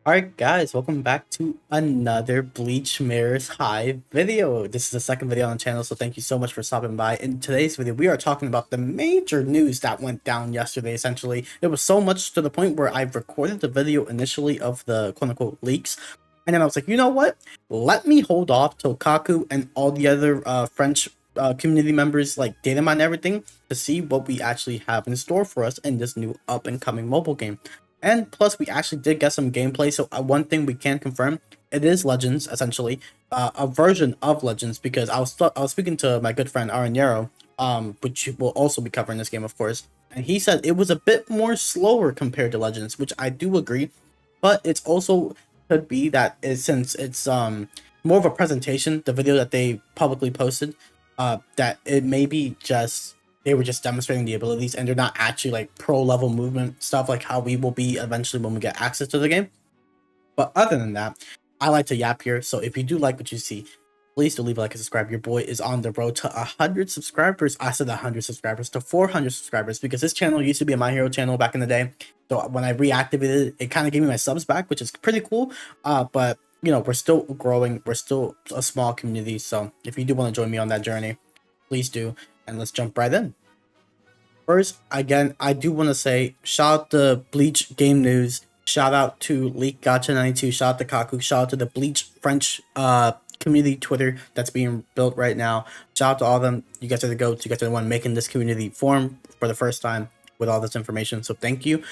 Alright guys, welcome back to another Bleach Mirrors High video. This is the second video on the channel, so thank you so much for stopping by. In today's video, we are talking about the major news that went down yesterday, essentially. It was so much to the point where I recorded the video initially of the quote-unquote leaks, and then I was like, you know what? Let me hold off till Kaku and all the other French community members like data mine everything to see what we actually have in store for us in this new up-and-coming mobile game. And plus, we actually did get some gameplay. So one thing we can confirm, it is Legends essentially, a version of Legends. Because I was speaking to my good friend Aranero, which will also be covering this game, of course, and he said it was a bit more slower compared to Legends, which I do agree. But it's also could be that since it's more of a presentation, the video that they publicly posted, that it may be just they were just demonstrating the abilities and they're not actually like pro level movement stuff like how we will be eventually when we get access to the game. But other than that, I like to yap here. So if you do like what you see, please do leave a like and subscribe. Your boy is on the road to 100 subscribers. I said 100 subscribers to 400 subscribers because this channel used to be a My Hero channel back in the day. So when I reactivated it, it kind of gave me my subs back, which is pretty cool. But you know, we're still growing. We're still a small community. So if you do want to join me on that journey, please do. And let's jump right in. First, again, I do want to say shout out to Bleach Game News, shout out to Leak Gotcha 92, shout out to Kaku, shout out to the Bleach French community Twitter that's being built right now. Shout out to all of them. You guys are the goats. You guys are the one making this community form for the first time with all this information. So thank you.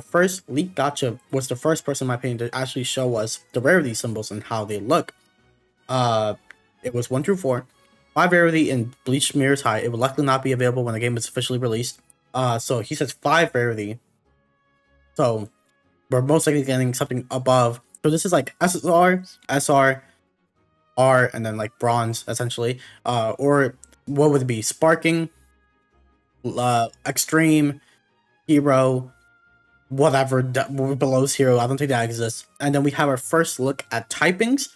First, Leak Gotcha was the first person, in my opinion, to actually show us the rarity symbols and how they look. It was 1 through 4. 5 rarity in Bleach Mirrors High. It will likely not be available when the game is officially released. So he says 5 rarity. So we're most likely getting something above. So this is like SSR, SR, R, and then like bronze essentially. Or what would it be? Sparking, extreme, hero, whatever below hero. I don't think that exists. And then we have our first look at typings.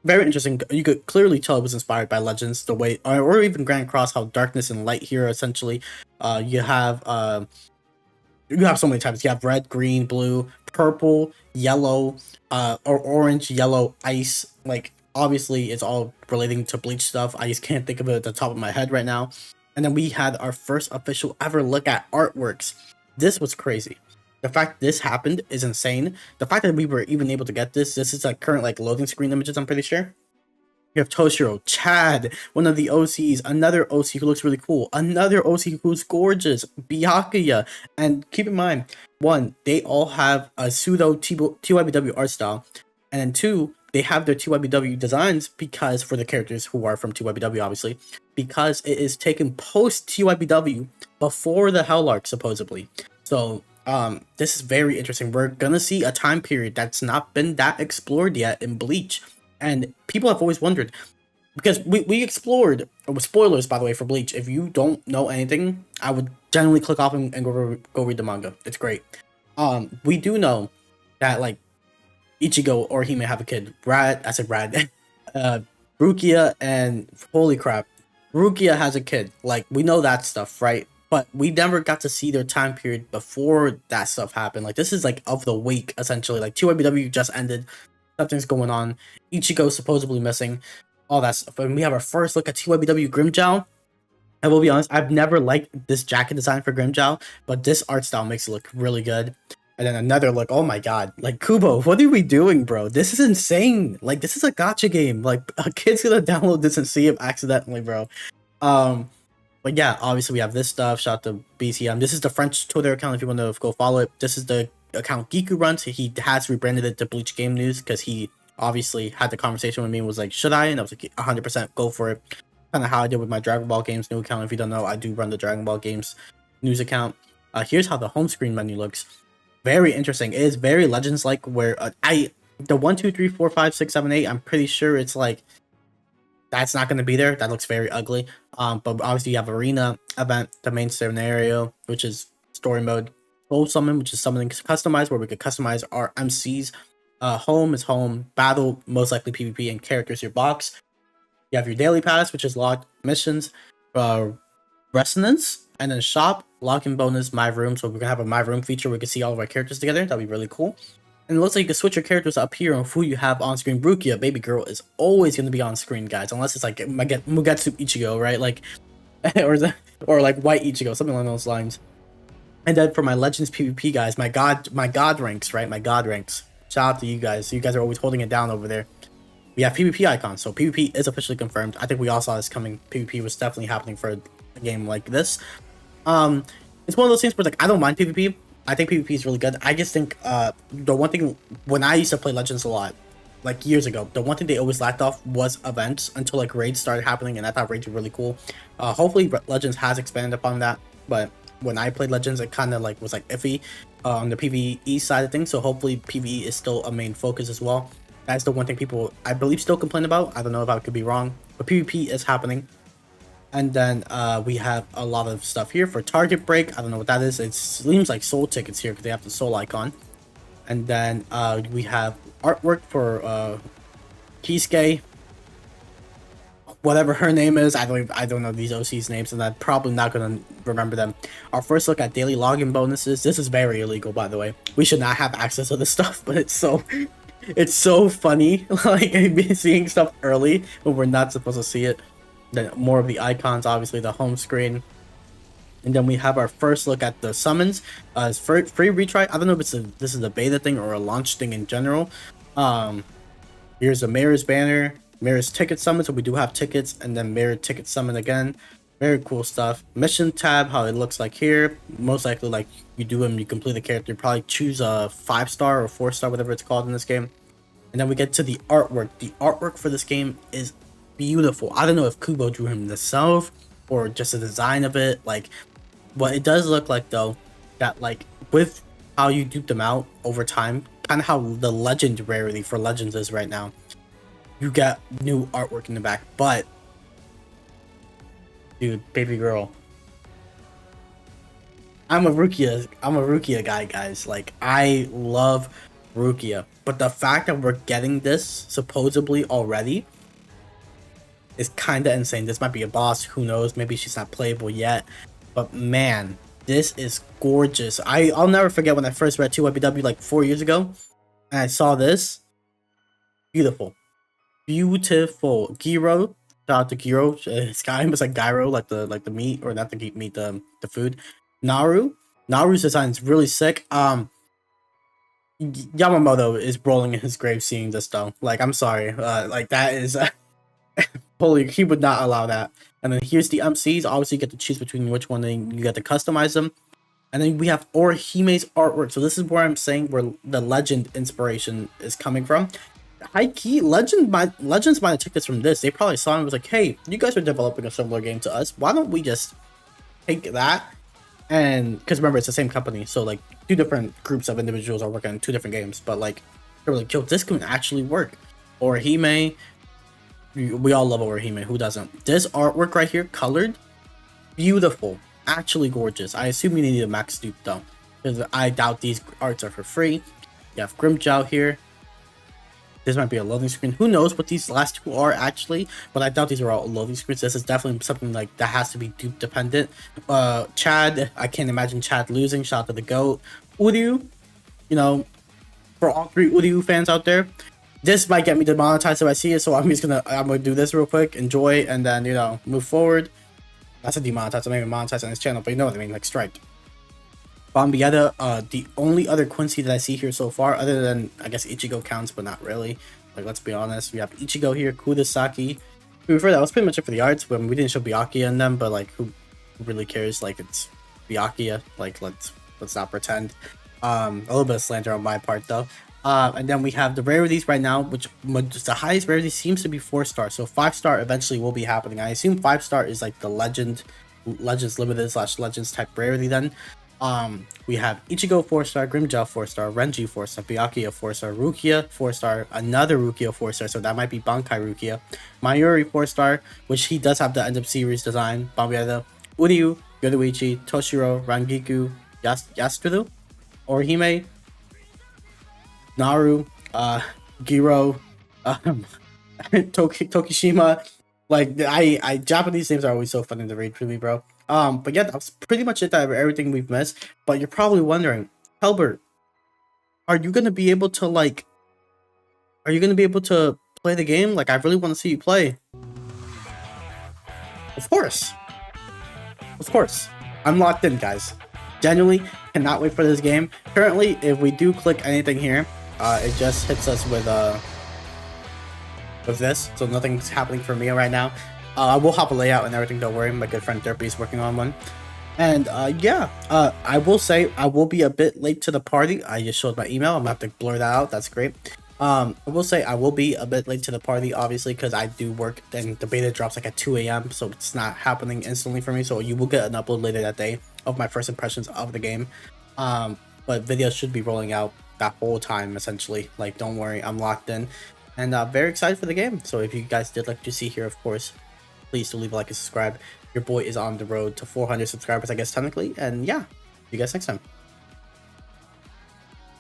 Very interesting. You could clearly tell it was inspired by Legends, the way, or even Grand Cross, how darkness and light here essentially. You have so many types. You have red, green, blue, purple, yellow, or orange, yellow, ice. Like obviously, it's all relating to Bleach stuff. I just can't think of it at the top of my head right now. And then we had our first official ever look at artworks. This was crazy. The fact this happened is insane. The fact that we were even able to get this is like current like loading screen images, I'm pretty sure. You have Toshiro, Chad, one of the OCs, another OC who looks really cool, another OC who's gorgeous, Byakuya. And keep in mind, one, they all have a pseudo TYBW art style. And then two, they have their TYBW designs because for the characters who are from TYBW, obviously, because it is taken post TYBW before the Hell Arc, supposedly. So this is very interesting. We're gonna see a time period that's not been that explored yet in Bleach, and people have always wondered because we explored. Spoilers, by the way, for Bleach. If you don't know anything, I would generally click off and go read the manga. It's great. We do know that like Ichigo or he may have a kid. I said Rad. Rukia and holy crap, Rukia has a kid. Like we know that stuff, right? But we never got to see their time period before that stuff happened. Like this is like of the wake essentially. Like TYBW just ended, something's going on. Ichigo supposedly missing, all that stuff. And we have our first look at TYBW Grimmjow. I will be honest, I've never liked this jacket design for Grimmjow, but this art style makes it look really good. And then another look, oh my god, like Kubo, what are we doing, bro? This is insane. Like this is a gacha game. Like a kid's gonna download this and see it accidentally, bro. But yeah, obviously we have this stuff. Shout out to BCM. This is the French Twitter account if you want to go follow it. This is the account Giku runs. He has rebranded it to Bleach Game News because he obviously had the conversation with me and was like, should I? And I was like, 100% go for it. Kind of how I did with my Dragon Ball Games new account. If you don't know, I do run the Dragon Ball Games news account. Here's how the home screen menu looks. Very interesting. It is very Legends-like where the 1, 2, 3, 4, 5, 6, 7, 8, I'm pretty sure it's like that's not going to be there. That looks very ugly. But obviously you have Arena event, the main scenario, which is story mode. Soul Summon, which is summoning customized, where we could customize our MCs. Home is home. Battle, most likely PvP, and characters your box. You have your daily pass, which is locked missions. Resonance, and then shop, login bonus, my room. So we're gonna have a my room feature where we can see all of our characters together. That'll be really cool. And it looks like you can switch your characters up here on who you have on screen. Rukia, baby girl, is always going to be on screen, guys, unless it's like Mugetsu Ichigo, right? Like, or like White Ichigo, something along those lines. And then for my Legends PvP guys, my god ranks, right? My god ranks. Shout out to you guys. You guys are always holding it down over there. We have PvP icons, so PvP is officially confirmed. I think we all saw this coming. PvP was definitely happening for a game like this. It's one of those things where like I don't mind PvP. I think PvP is really good. I just think the one thing when I used to play Legends a lot, like years ago, the one thing they always lacked off was events until like raids started happening, and I thought raids were really cool. Hopefully Legends has expanded upon that, but when I played Legends, it kind of like was like iffy on the PvE side of things. So hopefully PvE is still a main focus as well. That's the one thing people I believe still complain about. I don't know if I could be wrong, but PvP is happening. And then we have a lot of stuff here for target break. I don't know what that is. It seems like soul tickets here because they have the soul icon. And then we have artwork for Kisuke, whatever her name is. I don't know these OC's names, and I'm probably not gonna remember them. Our first look at daily login bonuses. This is very illegal, by the way. We should not have access to this stuff, but it's so funny, like seeing stuff early when we're not supposed to see it. Then more of the icons, obviously the home screen. And then we have our first look at the summons. It's free retry. I don't know if this is a beta thing or a launch thing in general. Here's a Mirrors banner, Mirrors ticket summon, so we do have tickets, and then Mirror ticket summon again. Very cool stuff. Mission tab, how it looks like here. Most likely, like you do them, you complete the character, you probably choose a 5-star or 4-star, whatever it's called in this game. And then we get to the artwork. The artwork for this game is beautiful. I don't know if Kubo drew him himself or just the design of it. Like, what it does look like though, that like with how you dupe them out over time, kind of how the legend rarity for Legends is right now, you get new artwork in the back. But dude, baby girl, I'm a Rukia guy, guys. Like, I love Rukia, but the fact that we're getting this supposedly already is kind of insane. This might be a boss, who knows? Maybe she's not playable yet, but man, this is gorgeous. I'll never forget when I first read 2YBW like 4 years ago, and I saw this. Beautiful. Gyro, shout out to Gyro. His name was like Gyro, like the meat, or not the meat, the food. Naru's design is really sick. Yamamoto is rolling in his grave seeing this though. Like, I'm sorry, like that is holy, he would not allow that. And then here's the MCs. Obviously, you get to choose between which one, and you get to customize them. And then we have Orihime's artwork. So this is where I'm saying where the legend inspiration is coming from. High key, Legends might have took this from this. They probably saw it and was like, hey, you guys are developing a similar game to us. Why don't we just take that? And because remember, it's the same company, so like 2 different groups of individuals are working on 2 different games, but like they're like, yo, this can actually work. Orihime, we all love Orihime, who doesn't? This artwork right here, colored, beautiful, actually gorgeous. I assume you need a max dupe though, because I doubt these arts are for free. You have Grimjow here. This might be a loading screen. Who knows what these last 2 are actually, but I doubt these are all loading screens. This is definitely something like that has to be dupe dependent. Chad, I can't imagine Chad losing. Shout out to the GOAT. Uryu, you know, for all 3 Uryu fans out there, this might get me demonetized if I see it, so I'm gonna do this real quick, enjoy, and then, you know, move forward. That's a demonetize, I'm not even monetized on this channel, but you know what I mean, like strike. Bombietta, the only other Quincy that I see here so far, other than, I guess, Ichigo counts, but not really. Like, let's be honest. We have Ichigo here, Kudasaki. Before that was pretty much it for the arts. When we didn't show Byakuya in them, but, like, who really cares? Like, it's Byakuya. Like, let's not pretend. A little bit of slander on my part, though. And then we have the rarities right now, which the highest rarity seems to be 4-star. So 5-star eventually will be happening. I assume 5-star is, like, the Legends Limited / Legends type rarity then. We have Ichigo 4-star, Grimjow 4-star, Renji 4-star, Byakuya 4-star, Rukia 4-star, another Rukia 4-star, so that might be Bankai Rukia, Mayuri 4-star, which he does have the end of series design, Bombietta, Uryu, Yoruichi, Toshiro, Rangiku, Yasudu, Orihime, Naru, Giro, Tokishima. Like, I Japanese names are always so funny to read for me, bro. But yeah, that's pretty much it. That everything we've missed. But you're probably wondering, Kelbert, are you gonna be able to like? Are you gonna be able to play the game? Like, I really want to see you play. Of course. Of course. I'm locked in, guys. Genuinely cannot wait for this game. Currently, if we do click anything here, it just hits us with this. So nothing's happening for me right now. I will have a layout and everything, don't worry. My good friend Derpy is working on one. And yeah, I will say I will be a bit late to the party. I just showed my email. I'm gonna have to blur that out. That's great. I will say I will be a bit late to the party, obviously, because I do work and the beta drops like at 2 a.m. So it's not happening instantly for me. So you will get an upload later that day of my first impressions of the game. But videos should be rolling out that whole time, essentially. Like, don't worry, I'm locked in. And very excited for the game. So if you guys did like to see here, of course, please do leave a like and subscribe. Your boy is on the road to 400 subscribers, I guess, technically. And yeah, see you guys next time.